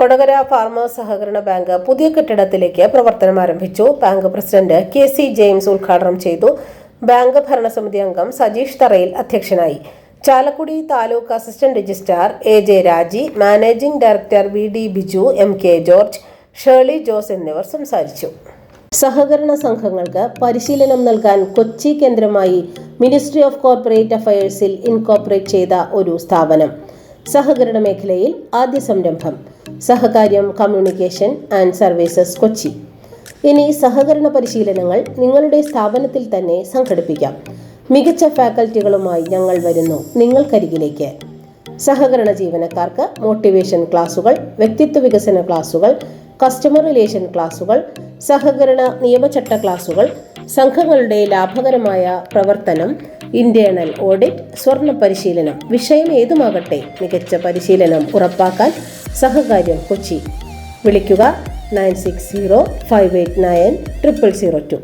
Kodakara farmers സഹകരണ bank പുതിയ കെട്ടിടത്തിലേക്ക് പ്രവർത്തനം ആരംഭിച്ചു. ബാങ്ക് പ്രസിഡന്റ് KC ജെയിംസ് ഉദ്ഘാടനം ചെയ്തു. ബാങ്ക് ഭരണസമിതി അംഗം സജീഷ് തറയിൽ അധ്യക്ഷനായി. Chalakudy taluk assistant registrar AJ രാജി, managing director VD Biju, MK George, Shirley Jose എന്നിവർ സംസാരിച്ചു. സഹകരണ സംഘങ്ങൾക്ക് പരിശീലനം നൽകാൻ കൊച്ചി കേന്ദ്രമായി മിനിസ്ട്രി ഓഫ് കോർപ്പറേറ്റ് അഫയേഴ്സിൽ ഇൻകോർപ്പറേറ്റ് ചെയ്ത ഒരു സ്ഥാപനം. സഹകരണ മേഖലയിൽ ആദ്യ സംരംഭം സഹകാര്യം കമ്മ്യൂണിക്കേഷൻ ആൻഡ് സർവീസസ് കൊച്ചി. ഇനി സഹകരണ പരിശീലനങ്ങൾ നിങ്ങളുടെ സ്ഥാപനത്തിൽ തന്നെ സംഘടിപ്പിക്കാം. മികച്ച ഫാക്കൽറ്റികളുമായി ഞങ്ങൾ വരുന്നു നിങ്ങൾക്കരികിലേക്ക്. സഹകരണ ജീവനക്കാർക്ക് മോട്ടിവേഷൻ ക്ലാസുകൾ, വ്യക്തിത്വ വികസന ക്ലാസുകൾ, കസ്റ്റമർ റിലേഷൻ ക്ലാസുകൾ, സഹകരണ നിയമചട്ട ക്ലാസുകൾ, സംഘങ്ങളുടെ ലാഭകരമായ പ്രവർത്തനം, ഇന്റേണൽ ഓഡിറ്റ്, സ്വർണ്ണ പരിശീലനം, വിഷയം ഏതുമാകട്ടെ മികച്ച പരിശീലനം ഉറപ്പാക്കാൻ സഹകാര്യം കൊച്ചി. വിളിക്കുക 9605890002.